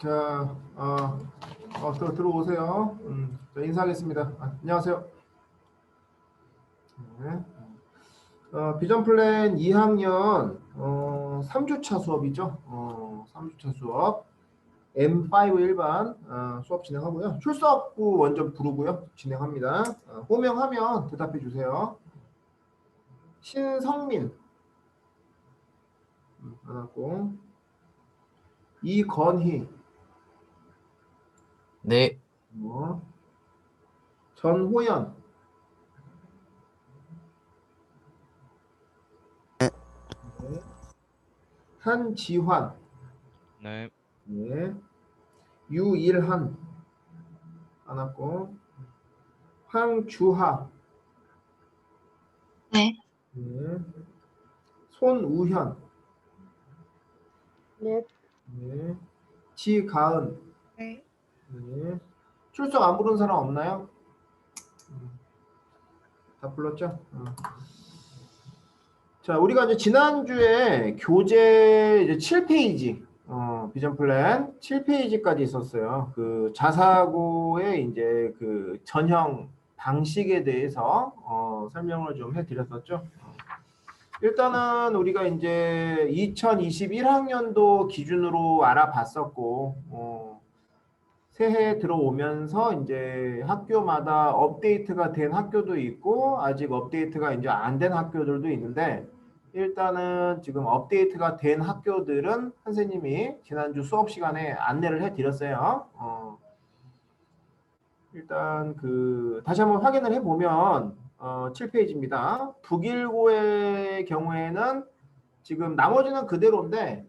자, 들어오세요. 자, 인사하겠습니다. 안녕하세요. 네. 비전 플랜 2학년 3주차 수업이죠. 3주차 수업 M5 일반 수업 진행하고요. 출석부 먼저 부르고요. 진행합니다. 호명하면 대답해 주세요. 신성민 받았고, 이건희, 네, 전호연, 네. 네. 한지환, 네, 네. 유일한 받았고, 황주하, 네. 네. 손우현, 네. 네. 지가은, 네. 네. 출석 안 부른 사람 없나요? 다 불렀죠? 자, 우리가 이제 지난주에 교재 이제 7페이지, 비전 플랜 7페이지까지 있었어요. 그 자사고의 이제 그 전형 방식에 대해서 설명을 좀 해드렸었죠. 일단은 우리가 이제 2021학년도 기준으로 알아봤었고, 새해 들어오면서 이제 학교마다 업데이트가 된 학교도 있고 아직 업데이트가 이제 안 된 학교들도 있는데, 일단은 지금 업데이트가 된 학교들은 선생님이 지난주 수업 시간에 안내를 해드렸어요. 일단 다시 한번 확인을 해보면 7페이지입니다. 북일고의 경우에는 지금 나머지는 그대로인데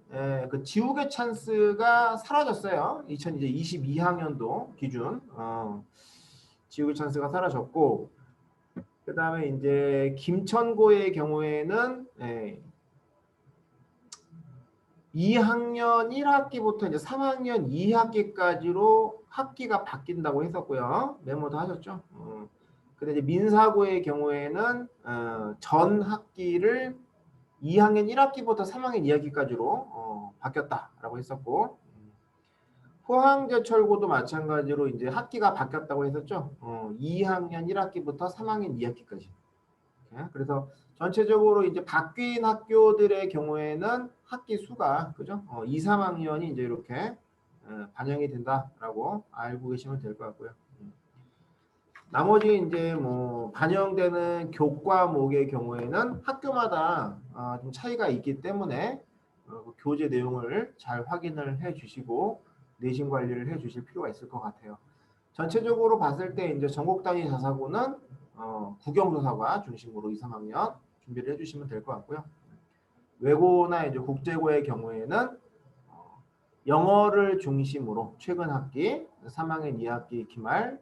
그 지우개 찬스가 사라졌어요. 2022학년도 기준 지우개 찬스가 사라졌고, 그 다음에 이제 김천고의 경우에는 2학년 1학기부터 이제 3학년 2학기까지로 학기가 바뀐다고 했었고요. 메모도 하셨죠? 근데 이제 민사고의 경우에는 전 학기를 2학년 1학기부터 3학년 2학기까지로 바뀌었다라고 했었고, 포항제철고도 마찬가지로 이제 학기가 바뀌었다고 했었죠. 2학년 1학기부터 3학년 2학기까지. 그래서 전체적으로 이제 바뀐 학교들의 경우에는 학기 수가 그죠? 2, 3학년이 이제 이렇게 반영이 된다라고 알고 계시면 될 것 같고요. 나머지 이제 뭐 반영되는 교과목의 경우에는 학교마다 좀 차이가 있기 때문에 그 교재 내용을 잘 확인을 해 주시고 내신 관리를 해 주실 필요가 있을 것 같아요. 전체적으로 봤을 때 이제 전국 단위 자사고는 국영조사과 중심으로 2, 3학년 준비를 해 주시면 될 것 같고요. 외고나 이제 국제고의 경우에는 영어를 중심으로 최근 학기 3학년 2학기 기말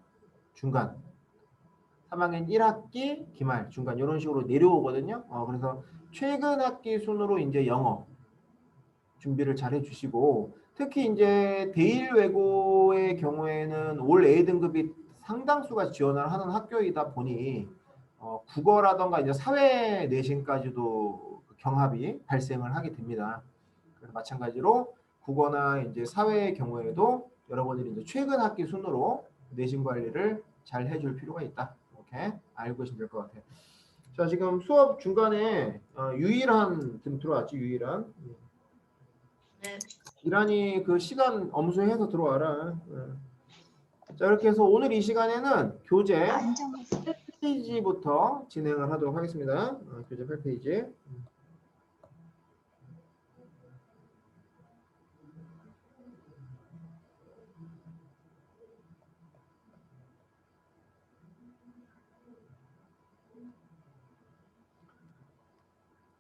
중간 3학년 1학기 기말 중간 이런 식으로 내려오거든요. 그래서 최근 학기 순으로 이제 영어 준비를 잘 해주시고, 특히 이제 대일 외고의 경우에는 올 A등급이 상당수가 지원을 하는 학교이다 보니 국어라던가 이제 사회 내신까지도 경합이 발생을 하게 됩니다. 그래서 마찬가지로 국어나 이제 사회의 경우에도 여러분들이 이제 최근 학기 순으로 내신 관리를 잘 해줄 필요가 있다. 이렇게 알고 계시면 될 것 같아요. 자, 지금 수업 중간에 유일한 좀 들어왔지, 유일한. 네. 이란이 그 시간 엄수해서 들어와라. 자, 이렇게 해서 오늘 이 시간에는 교재 8페이지부터 진행을 하도록 하겠습니다. 교재 8페이지.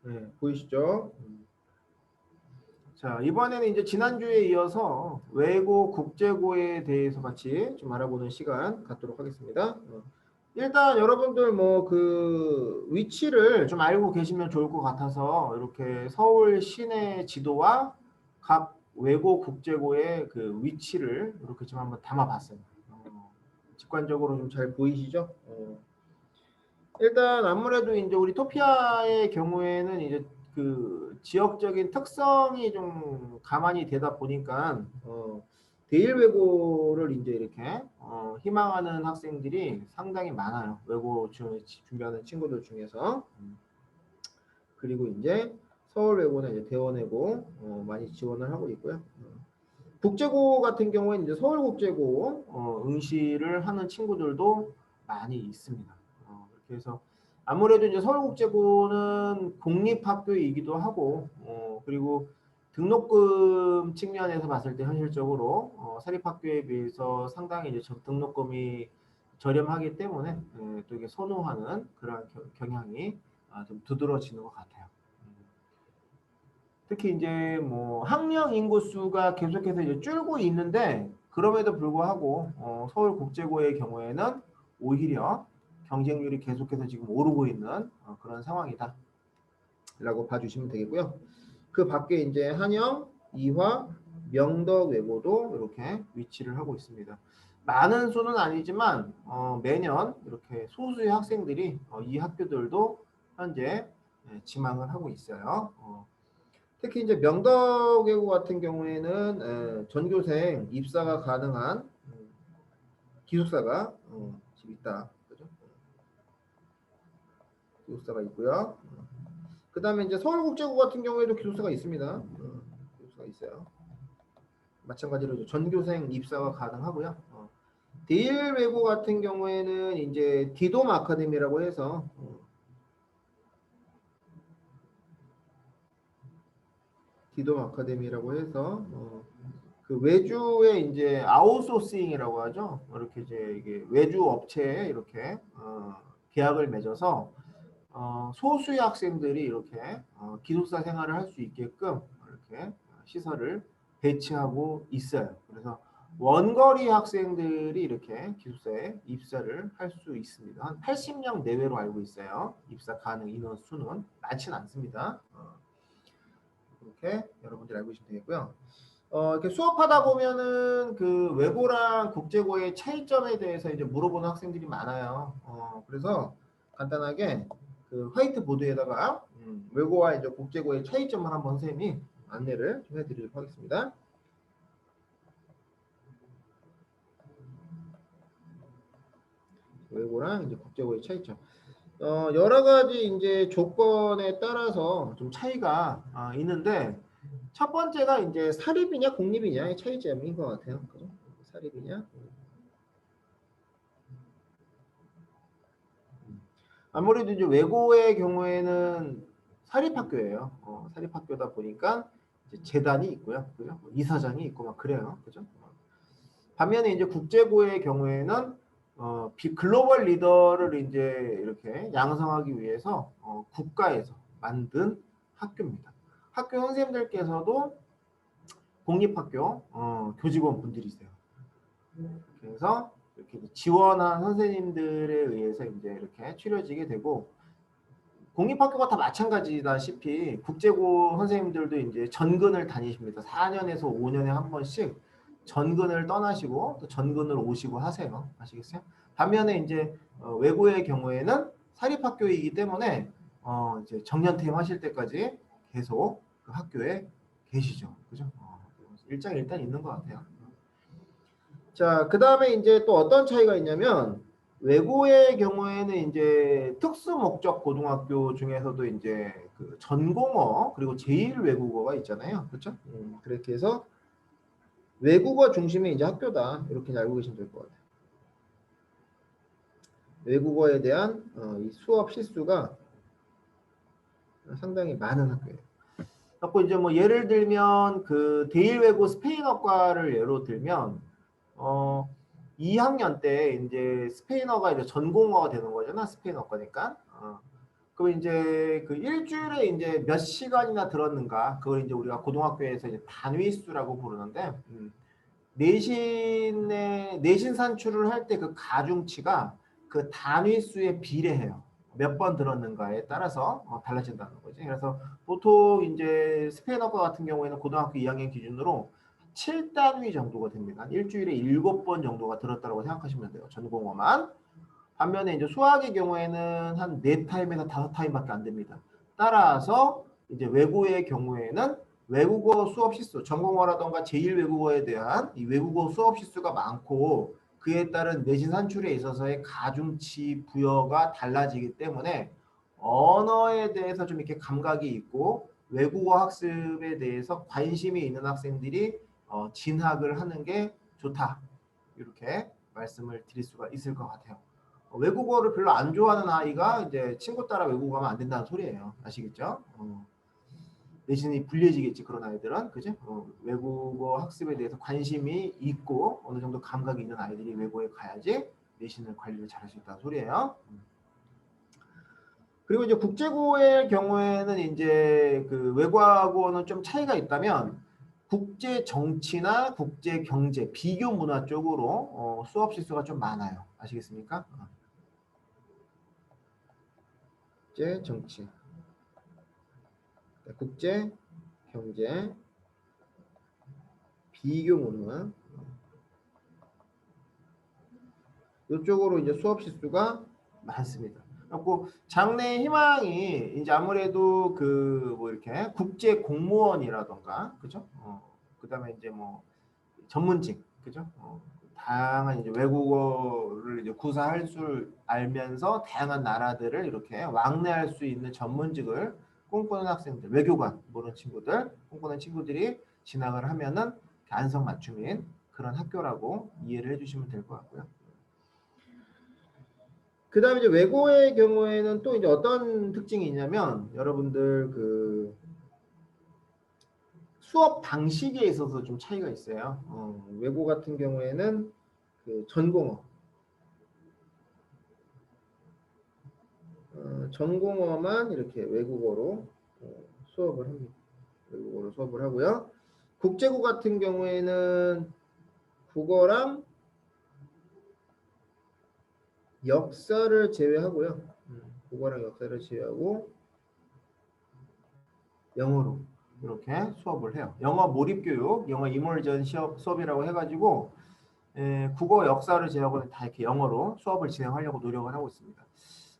네, 보이시죠? 자, 이번에는 이제 지난주에 이어서 외고, 국제고에 대해서 같이 좀 알아보는 시간 갖도록 하겠습니다. 일단 여러분들 뭐 그 위치를 좀 알고 계시면 좋을 것 같아서 이렇게 서울 시내 지도와 각 외고, 국제고의 그 위치를 이렇게 좀 한번 담아봤어요. 직관적으로 좀 잘 보이시죠? 일단 아무래도 이제 우리 토피아의 경우에는 이제 그 지역적인 특성이 좀 가만히 되다 보니까 대일 외고를 이제 이렇게 희망하는 학생들이 상당히 많아요. 외고 준비하는 친구들 중에서. 그리고 이제 서울 외고나 이제 대원 외고 많이 지원을 하고 있고요. 국제고 같은 경우에는 이제 서울국제고 응시를 하는 친구들도 많이 있습니다. 그렇게 해서 아무래도 이제 서울국제고는 공립학교이기도 하고 그리고 등록금 측면에서 봤을 때 현실적으로 사립학교에 비해서 상당히 이제 등록금이 저렴하기 때문에 또 이게 선호하는 그런 경향이 좀 두드러지는 것 같아요. 특히 이제 뭐 학령 인구 수가 계속해서 이제 줄고 있는데 그럼에도 불구하고 서울국제고의 경우에는 오히려 경쟁률이 계속해서 지금 오르고 있는 그런 상황이다 라고 봐주시면 되겠고요. 그 밖에 이제 한영, 이화, 명덕 외고도 이렇게 위치를 하고 있습니다. 많은 수는 아니지만 매년 이렇게 소수의 학생들이 이 학교들도 현재 지망을 하고 있어요. 특히 이제 명덕외고 같은 경우에는 전교생 입사가 가능한 기숙사가 지금 있다. 그죠? 기숙사가 있고요. 그 다음에 이제 서울국제고 같은 경우에도 기숙사가 있습니다. 기숙사가 있어요. 마찬가지로 전교생 입사가 가능하고요. 대일외고 같은 경우에는 이제 디돔 아카데미라고 해서 디돔 아카데미라고 해서 그 외주의 이제 아웃소싱이라고 하죠. 이렇게 이제 이게 외주 업체에 이렇게 계약을 맺어서 소수의 학생들이 이렇게 기숙사 생활을 할 수 있게끔 이렇게 시설을 배치하고 있어요. 그래서 원거리 학생들이 이렇게 기숙사에 입사를 할 수 있습니다. 한 80명 내외로 알고 있어요. 입사 가능 인원 수는 많지는 않습니다. 이렇게 여러분들이 알고 계시면 되겠고요. 이렇게 수업하다 보면은 그 외고랑 국제고의 차이점에 대해서 이제 물어보는 학생들이 많아요. 그래서 간단하게 그 화이트보드에다가 외고와 이제 국제고의 차이점을 한번 선생님이 안내를 좀 해드리도록 하겠습니다. 외고랑 이제 국제고의 차이점. 여러 가지 이제 조건에 따라서 좀 차이가 있는데 첫 번째가 이제 사립이냐 공립이냐의 차이점인 것 같아요. 그죠? 사립이냐? 아무래도 이제 외고의 경우에는 사립학교예요. 사립학교다 보니까 이제 재단이 있고요, 그죠? 이사장이 있고 막 그래요, 그죠? 반면에 이제 국제고의 경우에는 글로벌 리더를 이제 이렇게 양성하기 위해서 국가에서 만든 학교입니다. 학교 선생님들께서도 공립학교 교직원 분들이세요. 그래서 이렇게 지원한 선생님들에 의해서 이제 이렇게 추려지게 되고 공립학교가 다 마찬가지다시피 국제고 선생님들도 이제 전근을 다니십니다. 4년에서 5년에 한 번씩 전근을 떠나시고 또 전근을 오시고 하세요. 아시겠어요? 반면에 이제 외고의 경우에는 사립학교이기 때문에 이제 정년퇴임 하실 때까지 계속 그 학교에 계시죠. 그죠? 일장 있는 것 같아요. 자, 그 다음에 이제 또 어떤 차이가 있냐면 외고의 경우에는 이제 특수 목적 고등학교 중에서도 이제 그 전공어 그리고 제1외국어가 있잖아요. 그렇죠? 그렇게 해서 외국어 중심의 이제 학교다. 이렇게 알고 계시면 될 것 같아요. 외국어에 대한 이 수업 실수가 상당히 많은 학교예요. 그래서 이제 뭐 예를 들면 그 대일외고 스페인어과를 예로 들면 2학년 때 이제 스페인어가 이제 전공어가 되는 거잖아. 스페인어과니까. 그럼 이제 그 일주일에 이제 몇 시간이나 들었는가? 그걸 이제 우리가 고등학교에서 이제 단위수라고 부르는데, 내신 산출을 할 때 그 가중치가 그 단위수에 비례해요. 몇 번 들었는가에 따라서 달라진다는 거지. 그래서 보통 이제 스페인어과 같은 경우에는 고등학교 2학년 기준으로 7단위 정도가 됩니다. 일주일에 7번 정도가 들었다고 생각하시면 돼요. 전공어만. 반면에 이제 수학의 경우에는 한 4타임에서 5타임밖에 안 됩니다. 따라서 이제 외고의 경우에는 외국어 수업 시수, 전공어라던가 제1외국어에 대한 이 외국어 수업 시수가 많고 그에 따른 내신 산출에 있어서의 가중치 부여가 달라지기 때문에 언어에 대해서 좀 이렇게 감각이 있고 외국어 학습에 대해서 관심이 있는 학생들이 진학을 하는 게 좋다. 이렇게 말씀을 드릴 수가 있을 것 같아요. 외국어를 별로 안 좋아하는 아이가 이제 친구 따라 외국어 가면 안 된다는 소리예요. 아시겠죠? 내신이 불리해지겠지 그런 아이들은 그죠? 외국어 학습에 대해서 관심이 있고 어느 정도 감각이 있는 아이들이 외국어에 가야지 내신을 관리를 잘할 수 있다는 소리예요. 그리고 이제 국제고의 경우에는 이제 그 외국어는 좀 차이가 있다면 국제 정치나 국제 경제, 비교 문화 쪽으로 수업 실수가 좀 많아요. 아시겠습니까? 국제 정치, 국제 경제, 비교 문화 이쪽으로 이제 수업 실수가 많습니다. 그리고 장래 희망이 이제 아무래도 그 뭐 이렇게 국제 공무원이라던가 그죠? 그다음에 이제 뭐 전문직 그죠? 다양한 이제 외국어를 이제 구사할 줄 알면서 다양한 나라들을 이렇게 왕래할 수 있는 전문직을 꿈꾸는 학생들, 외교관 모르는 친구들, 꿈꾸는 친구들이 진학을 하면은 안성맞춤인 그런 학교라고 이해를 해주시면 될 것 같고요. 그 다음에 이제 외고의 경우에는 또 이제 어떤 특징이 있냐면 여러분들 그 수업 방식에 있어서 좀 차이가 있어요. 외고 같은 경우에는 그 전공어만 이렇게 외국어로 수업을 합니다. 외국어로 수업을 하고요. 국제고 같은 경우에는 국어랑 역사를 제외하고요. 국어랑 역사를 제외하고 영어로 이렇게 수업을 해요. 영어 몰입교육, 영어 이머전 수업이라고 해가지고 국어 역사를 제외하고는 다 이렇게 영어로 수업을 진행하려고 노력을 하고 있습니다.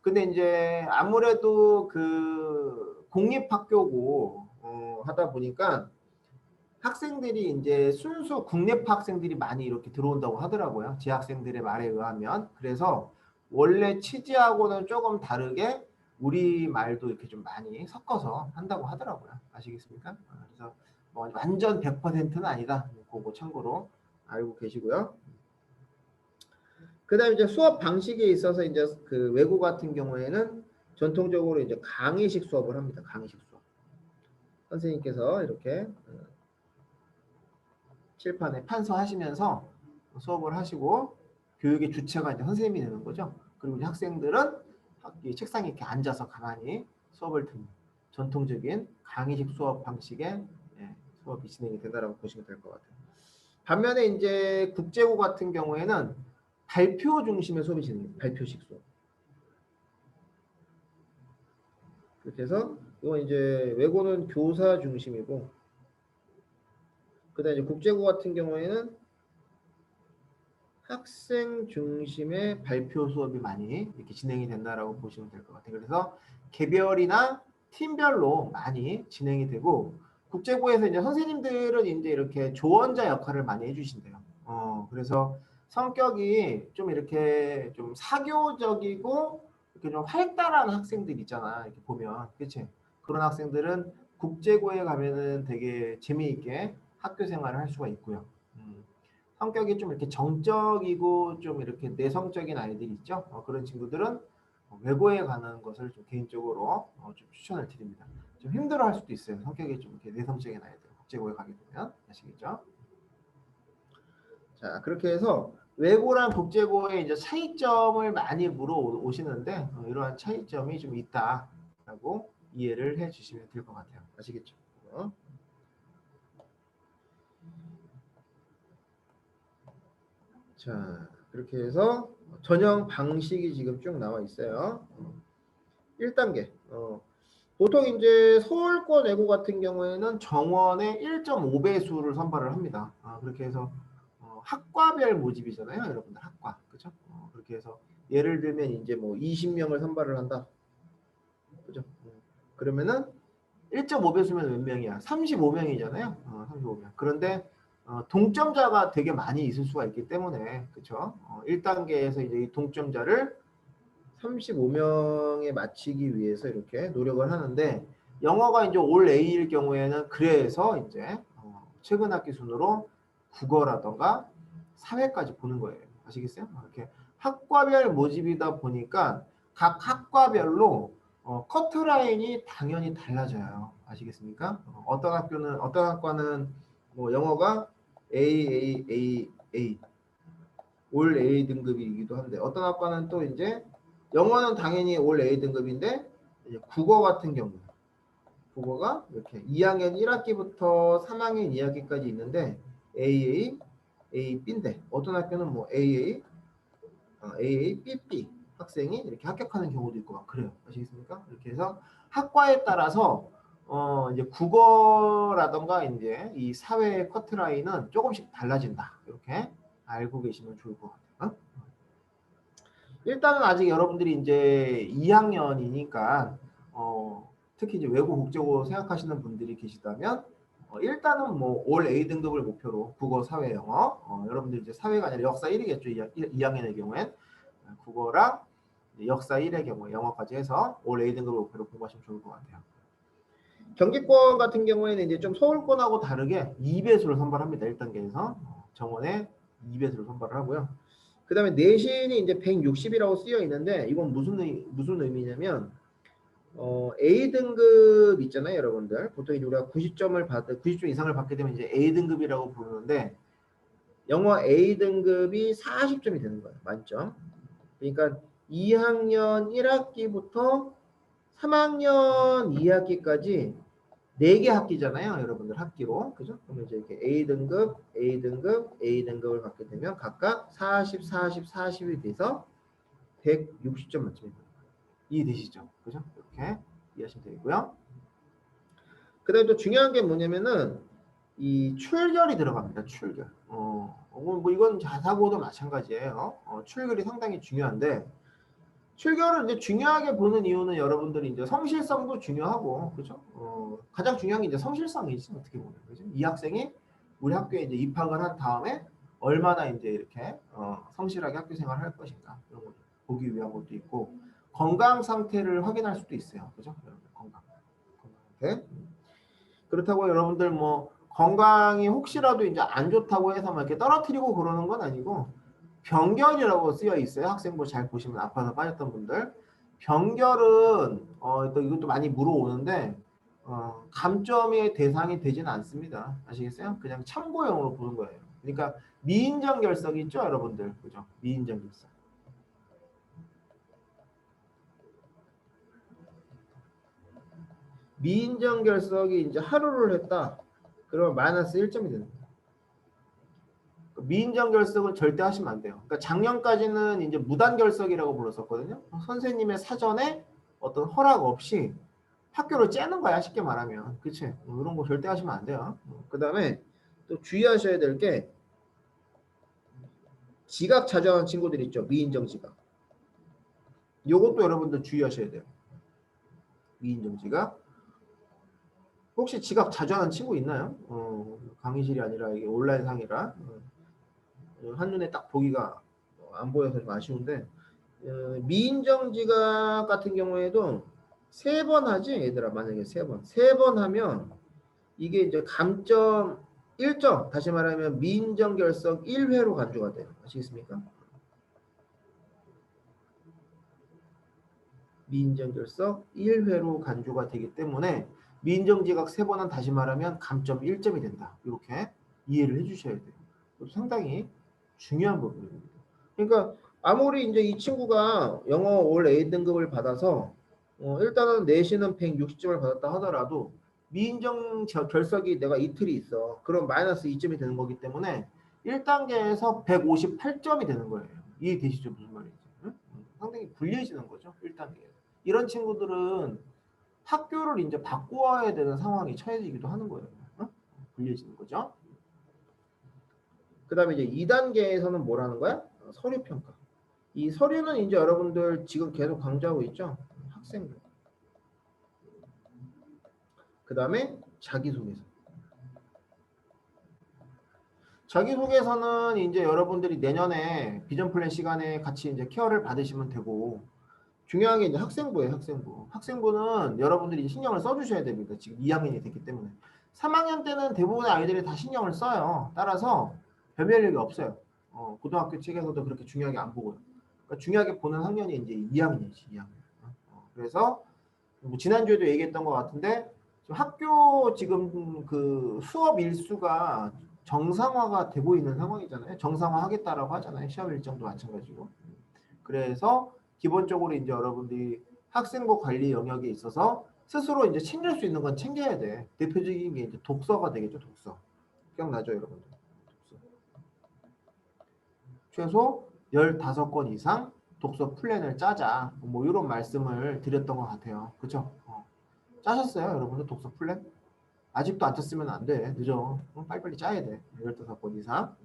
근데 이제 아무래도 그 공립학교고 하다 보니까 학생들이 이제 순수 국내파 학생들이 많이 이렇게 들어온다고 하더라고요. 재학생들의 말에 의하면. 그래서 원래 취지하고는 조금 다르게 우리 말도 이렇게 좀 많이 섞어서 한다고 하더라고요. 아시겠습니까? 그래서 뭐 완전 100%는 아니다. 그거 참고로 알고 계시고요. 그다음에 이제 수업 방식에 있어서 이제 그 외고 같은 경우에는 전통적으로 이제 강의식 수업을 합니다. 강의식 수업. 선생님께서 이렇게 칠판에 판서하시면서 수업을 하시고 교육의 주체가 이제 선생님이 되는 거죠. 그리고 이제 학생들은 학기 책상에 이렇게 앉아서 가만히 수업을 듣는 전통적인 강의식 수업 방식의 수업이 진행이 된다라고 보시면 될 것 같아요. 반면에 이제 국제고 같은 경우에는 발표 중심의 수업이 진행돼요. 발표식 수업. 그렇게 해서 이건 이제 외고는 교사 중심이고 그다음에 이제 국제고 같은 경우에는 학생 중심의 발표 수업이 많이 이렇게 진행이 된다라고 보시면 될 것 같아요. 그래서 개별이나 팀별로 많이 진행이 되고 국제고에서 이제 선생님들은 이제 이렇게 조언자 역할을 많이 해주신대요. 그래서 성격이 좀 이렇게 좀 사교적이고 이렇게 좀 활달한 학생들 있잖아. 이렇게 보면 그렇지? 그런 학생들은 국제고에 가면은 되게 재미있게 학교 생활을 할 수가 있고요. 성격이 좀 이렇게 정적이고 좀 이렇게 내성적인 아이들이 있죠. 그런 친구들은 외고에 가는 것을 좀 개인적으로 좀 추천을 드립니다. 좀 힘들어할 수도 있어요. 성격이 좀 이렇게 내성적인 아이들 국제고에 가게 되면 아시겠죠? 자 그렇게 해서 외고랑 국제고의 이제 차이점을 많이 물어오시는데 이러한 차이점이 좀 있다라고 이해를 해주시면 될 것 같아요. 아시겠죠? 자, 그렇게 해서 전형 방식이 지금 쭉 나와 있어요. 1단계. 보통 이제 서울권 외고 같은 경우에는 정원의 1.5배수를 선발을 합니다. 그렇게 해서 학과별 모집이잖아요, 여러분들 학과, 그죠? 그렇게 해서 예를 들면 이제 뭐 20명을 선발을 한다, 그죠? 그러면은 1.5배수면 몇 명이야? 35명이잖아요. 35명. 그런데 동점자가 되게 많이 있을 수가 있기 때문에 그렇죠? 1단계에서 이제 이 동점자를 35명에 맞추기 위해서 이렇게 노력을 하는데 영어가 이제 올 A일 경우에는 그래서 이제 최근 학기 순으로 국어라던가 사회까지 보는 거예요. 아시겠어요? 이렇게 학과별 모집이다 보니까 각 학과별로 커트라인이 당연히 달라져요. 아시겠습니까? 어떤 학교는 어떤 학과는 뭐 영어가 A 올 A 등급이기도 한데 어떤 학과는 또 이제 영어는 당연히 올 A 등급인데 이제 국어 같은 경우 국어가 이렇게 2학년 1학기부터 3학년 2학기까지 있는데 AA, AB인데 어떤 학교는 뭐 AA, BB 학생이 이렇게 합격하는 경우도 있고 막 그래요. 아시겠습니까? 이렇게 해서 학과에 따라서 이제 국어라던가 이제 이 사회 커트라인은 조금씩 달라진다. 이렇게 알고 계시면 좋을 것 같아요. 일단은 아직 여러분들이 이제 2학년이니까 특히 이제 외국 국적으로 생각하시는 분들이 계시다면 일단은 뭐 올 A 등급을 목표로 국어, 사회, 영어 여러분들 이제 사회가 아니라 역사 1이겠죠. 2학년의 경우엔 국어랑 역사 1의 경우에 영어까지 해서 올 A 등급을 목표로 공부하시면 좋을 것 같아요. 경기권 같은 경우에는 이제 좀 서울권하고 다르게 2배수를 선발합니다. 1단계에서 정원에 2배수를 선발을 하고요. 그 다음에 내신이 이제 160이라고 쓰여 있는데 이건 무슨 의미냐면 A 등급 있잖아요, 여러분들. 보통 이제 우리가 90점 이상을 받게 되면 이제 A 등급이라고 부르는데 영어 A 등급이 40점이 되는 거예요, 만점. 그러니까 2학년 1학기부터 3학년 2학기까지 4개 학기잖아요, 여러분들 학기로. 그죠? 그러면 이제 이렇게 A 등급, A 등급, A 등급을 받게 되면 각각 40, 40, 40이 돼서 160점 만점입니다. 이해되시죠? 그죠? 이렇게 이해하시면 되고요. 그 다음에 또 중요한 게 뭐냐면은 이 출결이 들어갑니다. 출결. 뭐 이건 자사고도 마찬가지예요. 출결이 상당히 중요한데 출결을 이제 중요하게 보는 이유는 여러분들이 이제 성실성도 중요하고, 그죠? 가장 중요한 게 이제 성실성이지, 어떻게 보면. 그죠? 이 학생이 우리 학교에 이제 입학을 한 다음에 얼마나 이제 이렇게, 성실하게 학교 생활을 할 것인가. 이런 걸 보기 위한 것도 있고, 건강 상태를 확인할 수도 있어요. 그죠? 여러분들 건강 상태. 그렇다고 여러분들 뭐, 건강이 혹시라도 이제 안 좋다고 해서 막 이렇게 떨어뜨리고 그러는 건 아니고, 병결이라고 쓰여 있어요. 학생부 잘 보시면 아파서 빠졌던 분들. 병결은 또 이것도 많이 물어오는데 감점의 대상이 되지는 않습니다. 아시겠어요? 그냥 참고용으로 보는 거예요. 그러니까 미인정 결석 있죠, 여러분들. 그죠? 미인정 결석. 미인정 결석이 이제 하루를 했다. 그러면 마이너스 1점이 되는 거예요. 미인정 결석은 절대 하시면 안 돼요. 그러니까 작년까지는 이제 무단 결석이라고 불렀었거든요. 선생님의 사전에 어떤 허락 없이 학교를 째는 거야, 쉽게 말하면. 그치? 이런 거 절대 하시면 안 돼요. 그 다음에 또 주의하셔야 될 게 지각 자정한 친구들 있죠. 미인정 지각. 요것도 여러분들 주의하셔야 돼요. 미인정 지각. 혹시 지각 자주 하는 친구 있나요? 강의실이 아니라 이게 온라인상이라 한눈에 딱 보기가 안 보여서 좀 아쉬운데 미인정 지각 같은 경우에도 3번 하지 얘들아. 만약에 3번 하면 이게 이제 감점 1점, 다시 말하면 미인정 결석 1회로 간주가 돼요. 아시겠습니까? 미인정 결석 1회로 간주가 되기 때문에 미인정 지각 3번은 다시 말하면 감점 1점이 된다. 이렇게 이해를 해주셔야 돼요. 상당히 중요한 부분입니다. 그러니까 아무리 이제 이 친구가 영어 올 A 등급을 받아서 일단은 내신은 160점을 받았다 하더라도 미인정 결석이 내가 이틀이 있어. 그럼 마이너스 2점이 되는 거기 때문에 1단계에서 158점이 되는 거예요. 이해되시죠? 무슨 말인지. 응? 상당히 불리해지는 거죠. 1단계에서. 이런 친구들은 학교를 이제 바꾸어야 되는 상황이 처해지기도 하는 거예요. 응? 불리해지는 거죠. 그 다음에 이제 2단계에서는 뭐라는 거야? 서류 평가. 이 서류는 이제 여러분들 지금 계속 강조하고 있죠. 학생들. 그 다음에 자기소개서. 자기소개서는 이제 여러분들이 내년에 비전 플랜 시간에 같이 이제 케어를 받으시면 되고, 중요한 게 이제 학생부예요, 학생부. 학생부는 여러분들이 신경을 써주셔야 됩니다. 지금 2학년이 됐기 때문에. 3학년 때는 대부분의 아이들이 다 신경을 써요. 따라서 변별력이 없어요. 고등학교 측에서도 그렇게 중요하게 안 보고요. 그러니까 중요하게 보는 학년이 이제 2학년이지, 2학년. 그래서 뭐 지난주에도 얘기했던 것 같은데, 지금 학교 지금 그 수업 일수가 정상화가 되고 있는 상황이잖아요. 정상화하겠다라고 하잖아요. 시험 일정도 마찬가지고. 그래서 기본적으로 이제 여러분들이 학생부 관리 영역에 있어서 스스로 이제 챙길 수 있는 건 챙겨야 돼. 대표적인 게 이제 독서가 되겠죠, 독서. 기억나죠, 여러분들? 독서. 최소 15권 이상 독서 플랜을 짜자. 뭐 이런 말씀을 드렸던 것 같아요. 그죠? 짜셨어요, 여러분들 독서 플랜? 아직도 안 짰으면 안 돼. 늦어. 빨리빨리 짜야 돼. 15권 이상.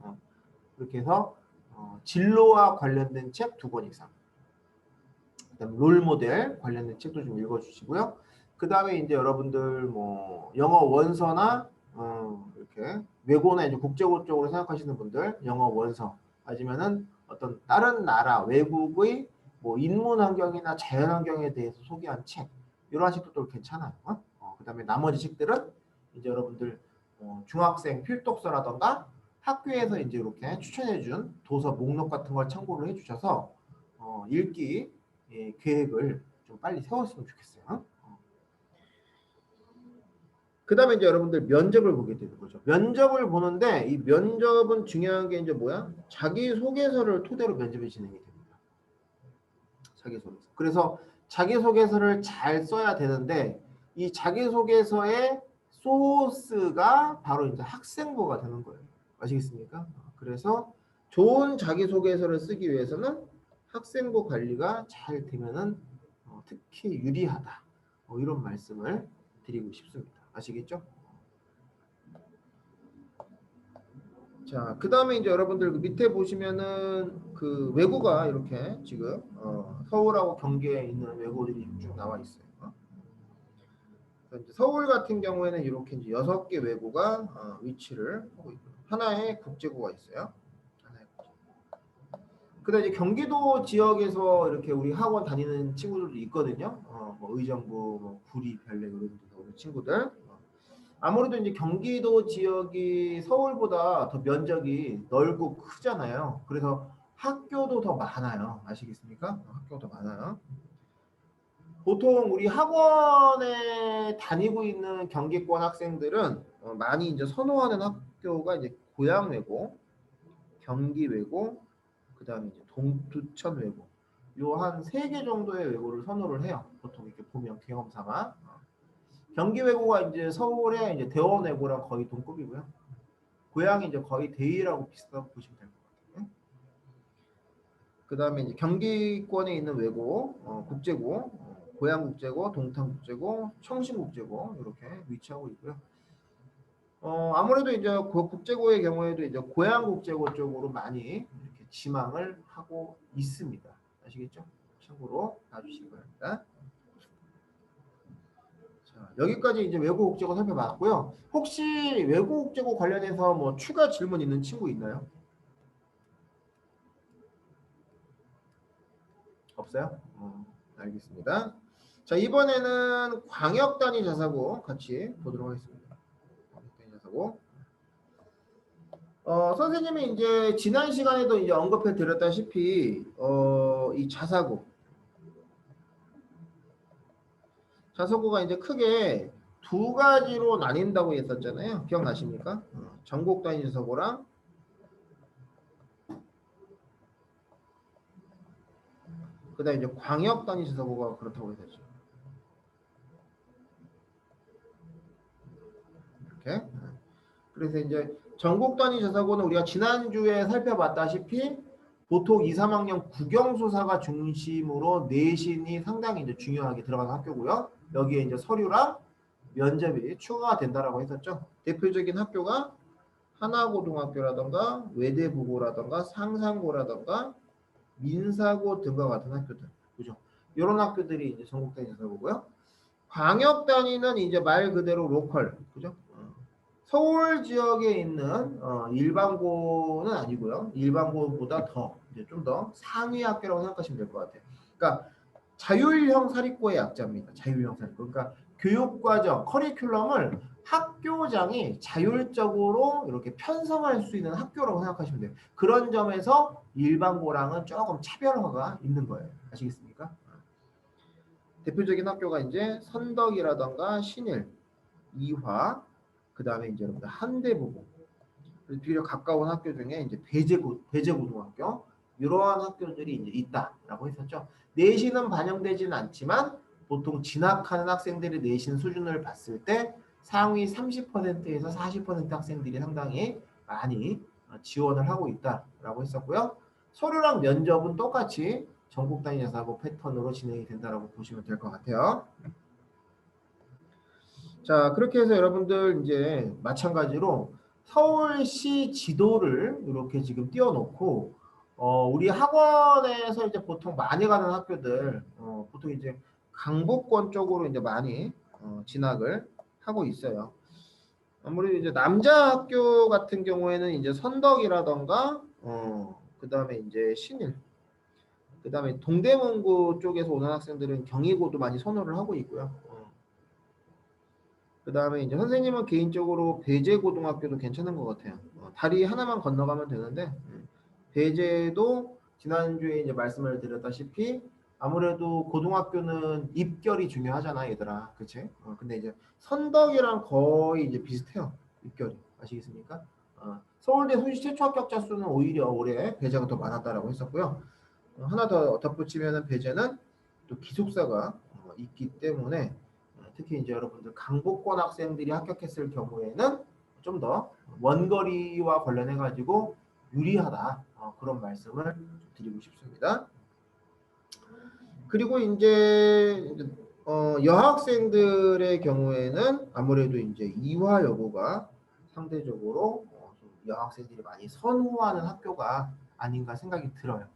그렇게 해서 진로와 관련된 책 2권 이상. 그다음 롤 모델 관련된 책도 좀 읽어주시고요. 그 다음에 이제 여러분들 뭐 영어 원서나 이렇게 외고나 이제 국제고 쪽으로 생각하시는 분들 영어 원서 아니면은 어떤 다른 나라 외국의 뭐 인문 환경이나 자연 환경에 대해서 소개한 책 이런 책도 괜찮아요. 그 다음에 나머지 책들은 이제 여러분들 중학생 필독서라던가 학교에서 이제 이렇게 추천해준 도서 목록 같은 걸 참고를 해주셔서 읽기 계획을 좀 빨리 세웠으면 좋겠어요. 그 다음에 이제 여러분들 면접을 보게 되는 거죠. 면접을 보는데 이 면접은 중요한 게 이제 뭐야? 자기소개서를 토대로 면접이 진행이 됩니다. 자기소개서. 그래서 자기소개서를 잘 써야 되는데 이 자기소개서의 소스가 바로 이제 학생부가 되는 거예요. 아시겠습니까? 그래서 좋은 자기소개서를 쓰기 위해서는 학생부 관리가 잘 되면은 특히 유리하다. 이런 말씀을 드리고 싶습니다. 아시겠죠? 자, 그 다음에 이제 여러분들 그 밑에 보시면은 그 외고가 이렇게 지금 서울하고 경기에 있는 외고들이 쭉 나와 있어요. 이제 서울 같은 경우에는 이렇게 이제 6개 외고가 위치를 하고 있고 하나의 국제고가 있어요. 그다음 이제 경기도 지역에서 이렇게 우리 학원 다니는 친구들도 있거든요. 뭐 의정부, 뭐 구리, 별내 이런 데서 오는 친구들. 아무래도 이제 경기도 지역이 서울보다 더 면적이 넓고 크잖아요. 그래서 학교도 더 많아요. 아시겠습니까? 학교도 많아요. 보통 우리 학원에 다니고 있는 경기권 학생들은 많이 이제 선호하는 학교가 이제 고양외고, 경기외고, 그다음에 이제 동두천 외고, 요 한 3개 정도의 외고를 선호를 해요. 보통 이렇게 보면 경험 삼아. 경기 외고가 이제 서울의 이제 대원 외고랑 거의 동급이고요. 고향이 이제 거의 대일하고 비슷하다고 보시면 될 것 같아요. 그다음에 이제 경기권에 있는 외고, 국제고, 고양국제고, 동탄국제고, 청신국제고 이렇게 위치하고 있고요. 아무래도 이제 국제고의 경우에도 이제 고양국제고 쪽으로 많이 이렇게 지망을 하고 있습니다. 아시겠죠? 참고로 봐주시기 바랍니다. 자, 여기까지 이제 외고 국제고 살펴봤고요. 혹시 외고 국제고 관련해서 뭐 추가 질문 있는 친구 있나요? 없어요? 알겠습니다. 자, 이번에는 광역단위 자사고 같이 보도록 하겠습니다. 광역단위 자사고. 선생님이 이제 지난 시간에도 이제 언급해 드렸다시피 이 자사고가 이제 크게 2가지로 나뉜다고 했었잖아요. 기억나십니까? 전국 단위 자사고랑 그다음에 이제 광역 단위 자사고가 그렇다고 했었죠. 이렇게. 그래서 이제 전국 단위 자사고는 우리가 지난주에 살펴봤다시피 보통 2, 3학년 국영수사가 중심으로 내신이 상당히 이제 중요하게 들어가는 학교고요. 여기에 이제 서류랑 면접이 추가가 된다라고 했었죠. 대표적인 학교가 하나고등학교라던가 외대부고라던가 상산고라던가 민사고 등과 같은 학교들, 그죠? 이런 학교들이 이제 전국 단위 자사고고요. 광역 단위는 이제 말 그대로 로컬, 그죠? 서울 지역에 있는 일반고는 아니고요. 일반고보다 더 이제 좀 더 상위 학교라고 생각하시면 될 것 같아요. 그러니까 자율형 사립고의 약자입니다. 자율형 사립고. 그러니까 교육과정, 커리큘럼을 학교장이 자율적으로 이렇게 편성할 수 있는 학교라고 생각하시면 돼요. 그런 점에서 일반고랑은 조금 차별화가 있는 거예요. 아시겠습니까? 대표적인 학교가 이제 선덕이라던가 신일, 이화, 그 다음에 이제 여러분들 한대부고, 비교적 가까운 학교 중에 이제 배제고등학교 이러한 학교들이 이제 있다라고 했었죠. 내신은 반영되지는 않지만 보통 진학하는 학생들의 내신 수준을 봤을 때 상위 30%에서 40% 학생들이 상당히 많이 지원을 하고 있다라고 했었고요. 서류랑 면접은 똑같이 전국 단위 여사고 패턴으로 진행이 된다라고 보시면 될 것 같아요. 자, 그렇게 해서 여러분들 이제 마찬가지로 서울시 지도를 이렇게 지금 띄워놓고 우리 학원에서 이제 보통 많이 가는 학교들 보통 이제 강북권 쪽으로 이제 많이 진학을 하고 있어요. 아무래도 이제 남자 학교 같은 경우에는 이제 선덕이라던가 그 다음에 이제 신일, 그 다음에 동대문구 쪽에서 오는 학생들은 경희고도 많이 선호를 하고 있고요. 그 다음에 이제 선생님은 개인적으로 배제고등학교도 괜찮은 것 같아요. 다리 하나만 건너가면 되는데 배제도 지난주에 이제 말씀을 드렸다시피 아무래도 고등학교는 입결이 중요하잖아, 얘들아, 그치? 근데 이제 선덕이랑 거의 이제 비슷해요, 입결이. 아시겠습니까? 서울대 수시 최초 합격자 수는 오히려 올해 배제가 더 많았다라고 했었고요. 하나 더 덧붙이면은 배제는 또 기숙사가 있기 때문에 특히 이제 여러분들 강북권 학생들이 합격했을 경우에는 좀 더 원거리와 관련해 가지고 유리하다 그런 말씀을 드리고 싶습니다. 그리고 이제 여학생들의 경우에는 아무래도 이제 이화 여고가 상대적으로 좀 여학생들이 많이 선호하는 학교가 아닌가 생각이 들어요.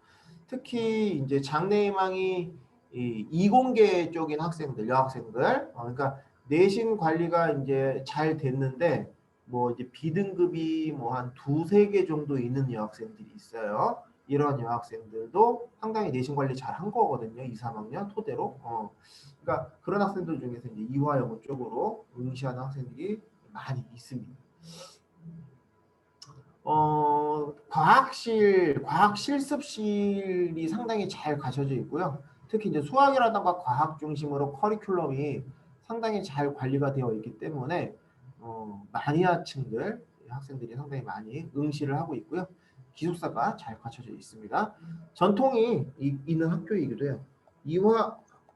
특히 이제 장래희망이 이공계 쪽인 학생들, 여학생들, 그러니까 내신 관리가 이제 잘 됐는데 뭐 이제 B등급이 뭐 한 두세 개 정도 있는 여학생들이 있어요. 이런 여학생들도 상당히 내신 관리 잘 한 거거든요. 2, 3학년 토대로. 그러니까 그런 학생들 중에서 이제 이화여고 쪽으로 응시하는 학생들이 많이 있습니다. 과학 실습실이 상당히 잘 갖춰져 있고요. 특히 이제 수학이라든가 과학 중심으로 커리큘럼이 상당히 잘 관리가 되어 있기 때문에 마니아층들 학생들이 상당히 많이 응시를 하고 있고요. 기숙사가 잘 갖춰져 있습니다. 전통이 있는 학교이기도 해요.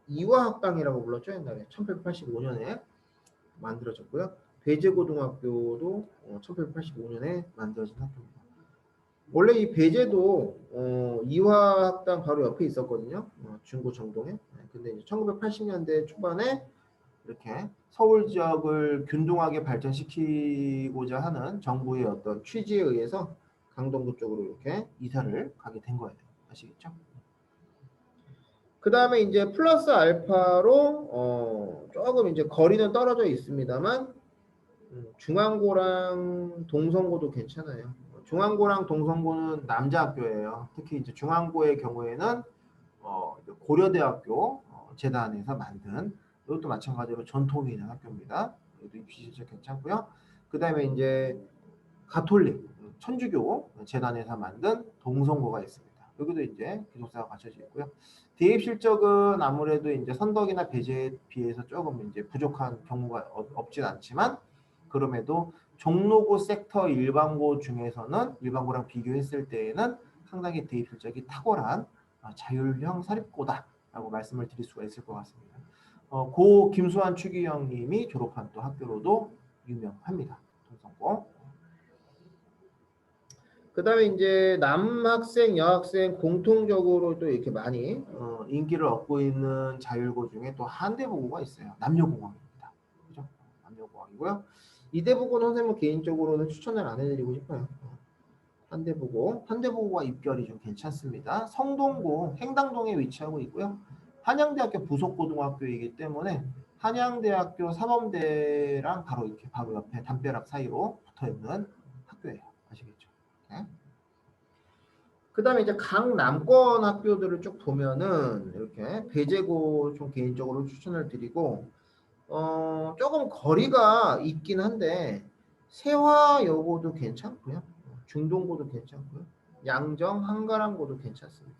이화학당이라고 불렀죠, 옛날에 1885년에 만들어졌고요. 배제고등학교도 1885년에 만들어진 학교입니다. 원래 이 배제도 이화학당 바로 옆에 있었거든요. 중구 정동에. 근데 이제 1980년대 초반에 이렇게 서울 지역을 균등하게 발전시키고자 하는 정부의 어떤 취지에 의해서 강동구 쪽으로 이렇게 이사를 가게 된 거예요. 아시겠죠? 그 다음에 이제 플러스 알파로 조금 이제 거리는 떨어져 있습니다만 중앙고랑 동성고도 괜찮아요. 중앙고랑 동성고는 남자 학교예요. 특히 이제 중앙고의 경우에는 고려대학교 재단에서 만든 이것도 마찬가지로 전통이 있는 학교입니다. 이것도 입시 실적 괜찮고요. 그 다음에 이제 가톨릭 천주교 재단에서 만든 동성고가 있습니다. 여기도 이제 기숙사가 갖춰져 있고요. 대입 실적은 아무래도 이제 선덕이나 배제에 비해서 조금 이제 부족한 경우가 없진 않지만 그럼에도 종로구 섹터 일반고 중에서는 일반고랑 비교했을 때에는 상당히 대입 실적이 탁월한 자율형 사립고다라고 말씀을 드릴 수가 있을 것 같습니다. 고 김수환 추기경님이 졸업한 또 학교로도 유명합니다. 동성고. 그 다음에 이제 남학생, 여학생 공통적으로 또 이렇게 많이 인기를 얻고 있는 자율고 중에 또 한대부고가 있어요. 남녀공학입니다. 그죠? 남녀공학이고요. 이대부고는 선생님 개인적으로는 추천을 안 해드리고 싶어요. 한대부고가 입결이 좀 괜찮습니다. 성동고 행당동에 위치하고 있고요. 한양대학교 부속고등학교이기 때문에 한양대학교 사범대랑 바로 이렇게 바로 옆에 담벼락 사이로 붙어 있는 학교예요. 아시겠죠? 네. 그 다음에 이제 강남권 학교들을 쭉 보면은 이렇게 배재고 좀 개인적으로 추천을 드리고 조금 거리가 있긴 한데 세화여고도 괜찮고요. 중동고도 괜찮고요. 양정 한가람고도 괜찮습니다.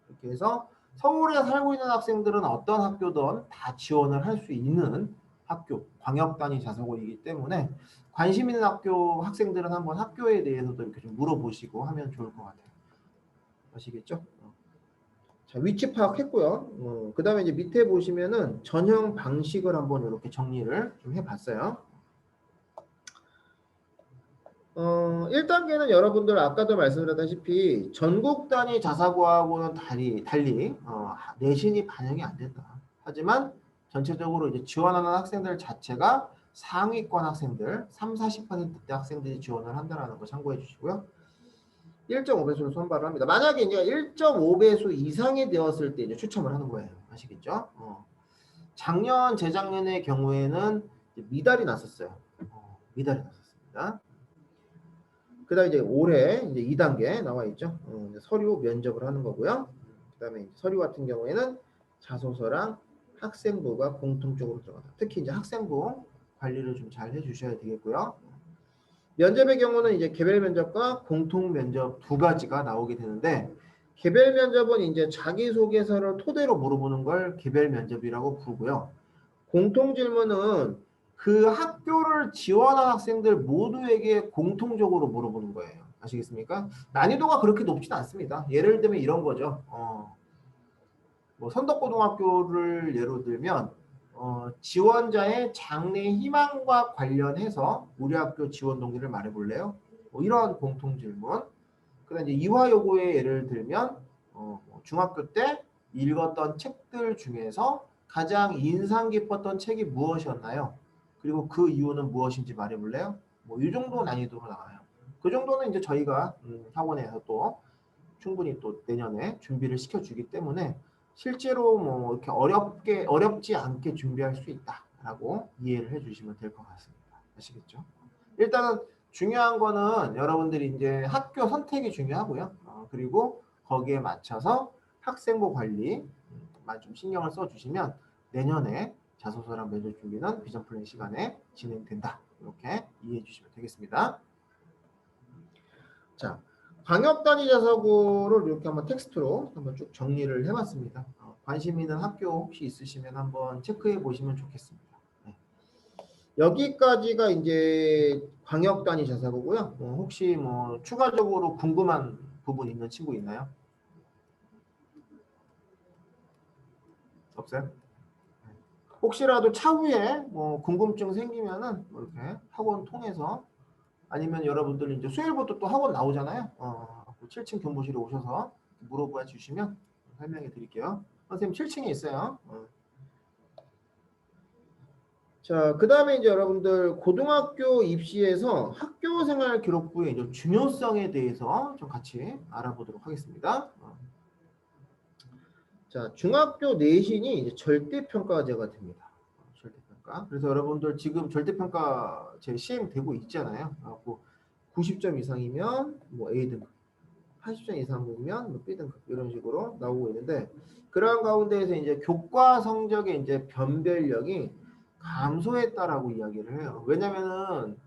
이렇게 해서 서울에 살고 있는 학생들은 어떤 학교든 다 지원을 할 수 있는 학교, 광역단위 자사고이기 때문에 관심 있는 학교 학생들은 한번 학교에 대해서도 이렇게 좀 물어보시고 하면 좋을 것 같아요. 아시겠죠? 자, 위치 파악했고요. 그 다음에 이제 밑에 보시면은 전형 방식을 한번 이렇게 정리를 좀 해봤어요. 1단계는 여러분들 아까도 말씀드렸다시피 전국 단위 자사고하고는 달리 내신이 반영이 안 된다. 하지만 전체적으로 이제 지원하는 학생들 자체가 상위권 학생들 30-40%대 학생들이 지원을 한다는 거 참고해 주시고요. 1.5배수를 선발을 합니다. 만약에 이제 1.5배수 이상이 되었을 때 이제 추첨을 하는 거예요. 아시겠죠? 작년, 재작년의 경우에는 미달이 났었어요. 미달이 났었습니다. 그 다음에 이제 올해 이제 2단계 나와 있죠. 이제 서류 면접을 하는 거고요. 그 다음에 서류 같은 경우에는 자소서랑 학생부가 공통적으로 들어가다. 특히 이제 학생부 관리를 좀 잘 해주셔야 되겠고요. 면접의 경우는 이제 개별 면접과 공통 면접 두 가지가 나오게 되는데 개별 면접은 이제 자기소개서를 토대로 물어보는 걸 개별 면접이라고 부르고요. 공통 질문은 그 학교를 지원한 학생들 모두에게 공통적으로 물어보는 거예요. 아시겠습니까? 난이도가 그렇게 높지는 않습니다. 예를 들면 이런 거죠. 뭐 선덕고등학교를 예로 들면 지원자의 장래 희망과 관련해서 우리 학교 지원 동기를 말해볼래요? 뭐 이러한 공통 질문. 그다음 이제 이화여고의 예를 들면 중학교 때 읽었던 책들 중에서 가장 인상 깊었던 책이 무엇이었나요? 그리고 그 이유는 무엇인지 말해볼래요? 뭐 이 정도 난이도로 나와요. 그 정도는 이제 저희가 학원에서 또 충분히 또 내년에 준비를 시켜주기 때문에 실제로 뭐 이렇게 어렵지 않게 준비할 수 있다라고 이해를 해주시면 될 것 같습니다. 아시겠죠? 일단은 중요한 거는 여러분들이 이제 학교 선택이 중요하고요. 그리고 거기에 맞춰서 학생부 관리만 좀 신경을 써주시면 내년에 자소서랑 면접 준비는 비전 플랜 시간에 진행된다. 이렇게 이해해 주시면 되겠습니다. 자, 광역 단위 자사고를 이렇게 한번 텍스트로 한번 쭉 정리를 해봤습니다. 관심 있는 학교 혹시 있으시면 한번 체크해 보시면 좋겠습니다. 네. 여기까지가 이제 광역 단위 자사고고요. 혹시 뭐 추가적으로 궁금한 부분 있는 친구 있나요? 없어요? 네. 혹시라도 차후에 뭐 궁금증 생기면은 뭐 이렇게 학원 통해서 아니면 여러분들 이제 수요일부터 또 학원 나오잖아요. 7층 교무실에 오셔서 물어봐 주시면 설명해 드릴게요. 선생님 7층에 있어요. 자, 그 다음에 이제 여러분들 고등학교 입시에서 학교생활 기록부의 이제 중요성에 대해서 좀 같이 알아보도록 하겠습니다. 자, 중학교 내신이 이제 절대평가제가 됩니다. 절대평가. 그래서 여러분들 지금 절대평가 제 시행되고 있잖아요. 90점 이상이면 뭐 A등급, 80점 이상이면 뭐 B등급 이런 식으로 나오고 있는데 그러한 가운데에서 이제 교과 성적의 이제 변별력이 감소했다라고 이야기를 해요. 왜냐면은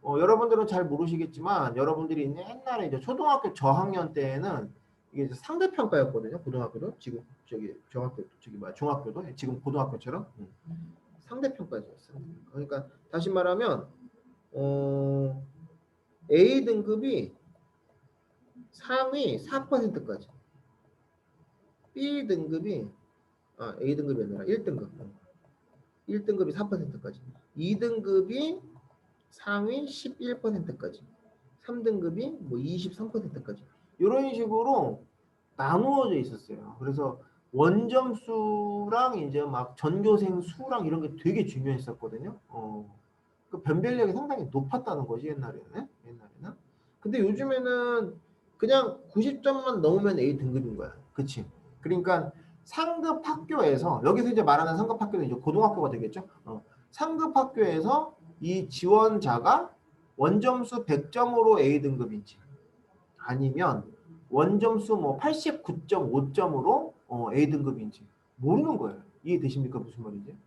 여러분들은 잘 모르시겠지만 여러분들이 옛날에 이제 초등학교 저학년 때에는 이게 이제 상대평가였거든요. 고등학교도 지금 저기 중학교 저기 뭐야 중학교도 지금 고등학교처럼 상대평가였어요. 그러니까 다시 말하면 A 등급이 상위 4%까지, B 등급이 A 등급이 아니라 1등급, 1등급이 4%까지, 2등급이 상위 11%까지, 3등급이 뭐 23%까지 이런 식으로 나누어져 있었어요. 그래서 원점수랑 이제 막 전교생 수랑 이런 게 되게 중요했었거든요. 그 변별력이 상당히 높았다는 거지 옛날에는. 근데 요즘에는 그냥 90점만 넘으면 A 등급인 거야. 그치? 그러니까 상급 학교에서 여기서 이제 말하는 상급 학교는 이제 고등학교가 되겠죠. 상급 학교에서 이 지원자가 원점수 100점으로 A 등급인지 아니면 원점수 뭐 89.5점으로 A 등급인지 모르는 거예요. 이해되십니까? 무슨 말인지?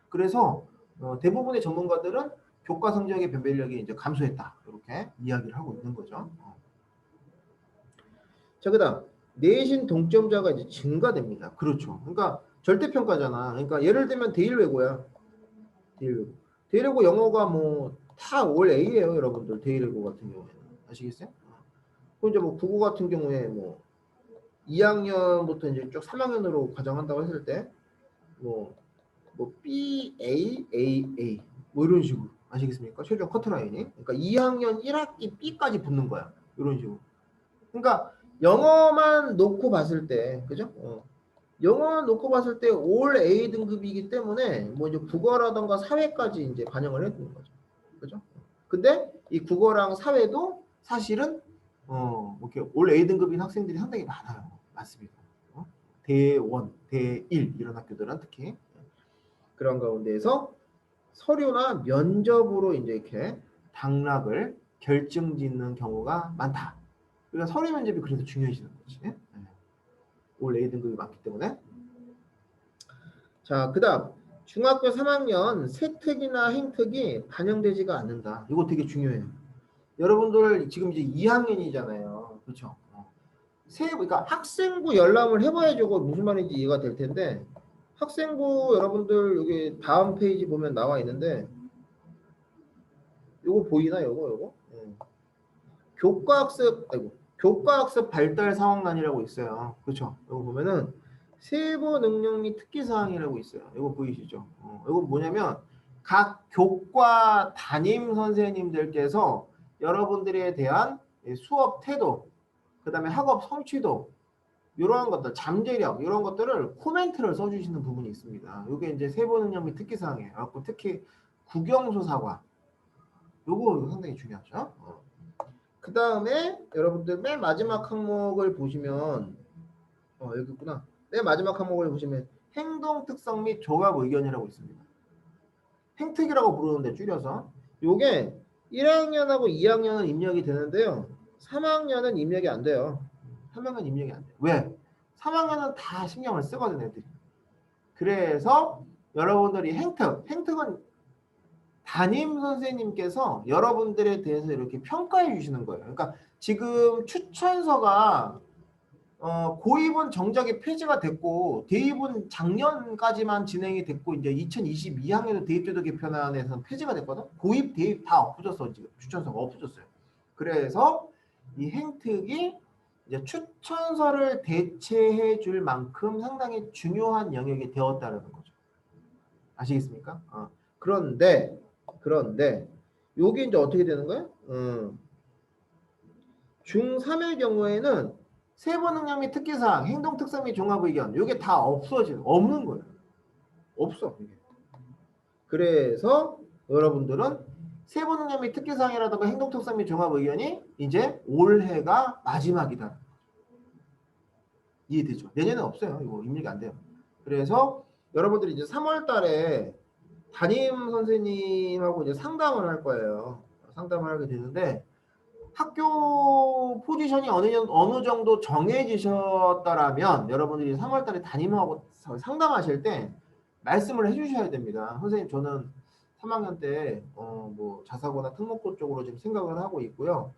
그래서 대부분의 전문가들은 교과 성적의 변별력이 이제 감소했다. 이렇게 이야기를 하고 있는 거죠. 자, 그다음 내신 동점자가 이제 증가됩니다. 그렇죠. 그러니까 절대평가잖아. 그러니까 예를 들면 데일외고야. 데일외고. 데일외고 영어가 뭐 다 올 A예요, 여러분들. 데일외고 같은 경우에는. 아시겠어요? 그 이제 뭐 국어 같은 경우에 뭐 2학년부터 이제 쭉 3학년으로 가정한다고 했을 때 뭐 B, A, A, A 뭐 이런 식으로 아시겠습니까? 최종 커트라인이. 그러니까 2학년 1학기 B까지 붙는 거야. 이런 식으로. 그러니까 영어만 놓고 봤을 때, 그죠? 영어만 놓고 봤을 때 올 A 등급이기 때문에 뭐 이제 국어라던가 사회까지 이제 반영을 해주는 거죠. 그죠? 근데 이 국어랑 사회도 사실은 이렇게 올 A 등급인 학생들이 상당히 많아요. 맞습니다. 대원, 대일 이런 학교들은 특히 그런 가운데에서 서류나 면접으로 이제 이렇게 당락을 결정짓는 경우가 많다. 그러니까 서류 면접이 그래서 중요해지는 거지. 올 A 등급이 많기 때문에. 자, 그다음 중학교 3학년 세특이나 행특이 반영되지가 않는다. 이거 되게 중요해요. 여러분들 지금 이제 2학년이잖아요. 그렇죠? 그러니까 학생부 열람을 해봐야 저거 무슨 말인지 이해가 될 텐데 학생부 여러분들 여기 다음 페이지 보면 나와 있는데 요거 보이나 요거? 교과학습 발달 상황란이라고 있어요. 그렇죠? 이거 보면은 세부 능력 및 특기 사항이라고 있어요. 이거 보이시죠? 이거 뭐냐면 각 교과 담임 선생님들께서 여러분들에 대한 수업 태도, 그다음에 학업 성취도 이러한 것들, 잠재력 이런 것들을 코멘트를 써주시는 부분이 있습니다. 이게 이제 세부 능력 및 특기 사항이에요. 그래서 특히 국영수 사과 요거 상당히 중요하죠. 그 다음에 여러분들 맨 마지막 항목을 보시면 여기 있구나. 맨 마지막 항목을 보시면 행동 특성 및 조합 의견이라고 있습니다. 행특이라고 부르는데 줄여서 요게 1학년하고 2학년은 입력이 되는데요. 3학년은 입력이 안 돼요. 3학년 입력이 안 돼요. 왜? 3학년은 다 신경을 쓰거든 애들이. 그래서 여러분들이 행특은 담임 선생님께서 여러분들에 대해서 이렇게 평가해 주시는 거예요. 그러니까 지금 추천서가 고입은 정작에 폐지가 됐고 대입은 작년까지만 진행이 됐고 이제 2022학년도 대입제도 개편안에서 폐지가 됐거든. 고입 대입 다 없어졌어. 지금 추천서가 없어졌어요. 그래서 이 행특이 이제 추천서를 대체해 줄 만큼 상당히 중요한 영역이 되었다는 거죠. 아시겠습니까? 그런데 요게 이제 어떻게 되는 거야? 중3의 경우에는 세부 능력 및 특기사항, 행동 특성 및 종합 의견 요게 다 없는 거예요. 없어 이게. 그래서 여러분들은 세부 능력 및 특기사항이라든가 행동 특성 및 종합 의견이 이제 올해가 마지막이다. 이해되죠? 내년에 없어요. 이거 입력이 안 돼요. 그래서 여러분들이 이제 3월 달에 담임 선생님하고 이제 상담을 할 거예요. 상담을 하게 되는데 학교 포지션이 어느 정도 정해지셨다라면 여러분들이 3월 달에 담임하고 상담하실 때 말씀을 해주셔야 됩니다. 선생님 저는 3학년 때 뭐 자사고나 특목고 쪽으로 지금 생각을 하고 있고요.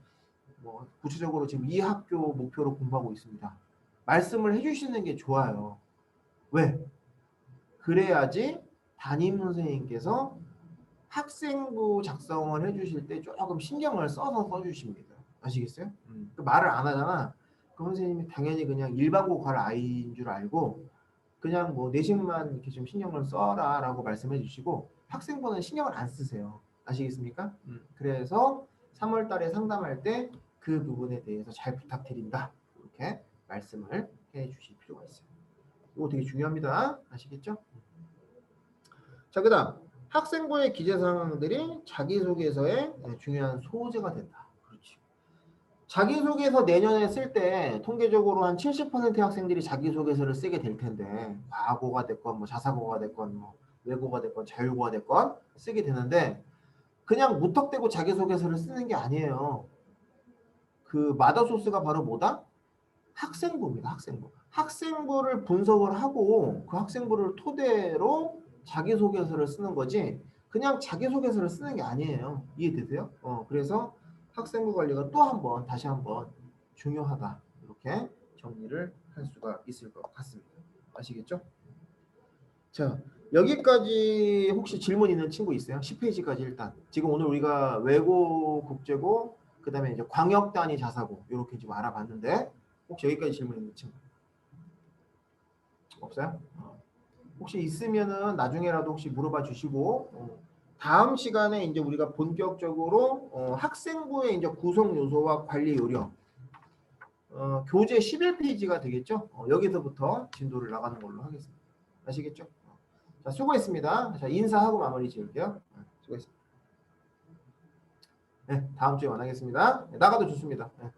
뭐 구체적으로 지금 이 학교 목표로 공부하고 있습니다. 말씀을 해주시는 게 좋아요. 왜? 그래야지 담임 선생님께서 학생부 작성을 해주실 때 조금 신경을 써서 써주십니다. 아시겠어요? 그 말을 안 하잖아. 그 선생님이 당연히 그냥 일반고 갈 아이인 줄 알고 그냥 뭐 내신만 이렇게 좀 신경을 써라라고 말씀해 주시고 학생부는 신경을 안 쓰세요. 아시겠습니까? 그래서 3월 달에 상담할 때 그 부분에 대해서 잘 부탁드린다. 이렇게 말씀을 해 주실 필요가 있어요. 이거 되게 중요합니다. 아시겠죠? 자, 그 다음 학생부의 기재사항들이 자기소개서에 중요한 소재가 된다. 그렇지. 자기소개서 내년에 쓸 때 통계적으로 한 70%의 학생들이 자기소개서를 쓰게 될 텐데 과거가 됐건 뭐 자사고가 됐건 뭐 외고가 됐건 자율고가 됐건 쓰게 되는데 그냥 무턱대고 자기소개서를 쓰는 게 아니에요. 그 마더 소스가 바로 뭐다? 학생부입니다. 학생부. 학생부를 분석을 하고 그 학생부를 토대로 자기소개서를 쓰는 거지 그냥 자기소개서를 쓰는 게 아니에요. 이해되세요? 그래서 학생부 관리가 또 한 번 다시 한번 중요하다. 이렇게 정리를 할 수가 있을 것 같습니다. 아시겠죠? 자, 여기까지 혹시 질문 있는 친구 있어요? 10페이지까지 일단. 지금 오늘 우리가 외고, 국제고, 그 다음에 이제 광역 단위 자사고 이렇게 지금 알아봤는데 혹시 여기까지 질문 있는 친구 없어요? 혹시 있으면은 나중에라도 혹시 물어봐 주시고 다음 시간에 이제 우리가 본격적으로 학생부의 이제 구성 요소와 관리 요령 교재 11페이지가 되겠죠? 여기서부터 진도를 나가는 걸로 하겠습니다. 아시겠죠? 자, 수고했습니다. 자, 인사하고 마무리 지을게요. 수고했습니다. 네, 다음 주에 만나겠습니다. 네, 나가도 좋습니다. 네.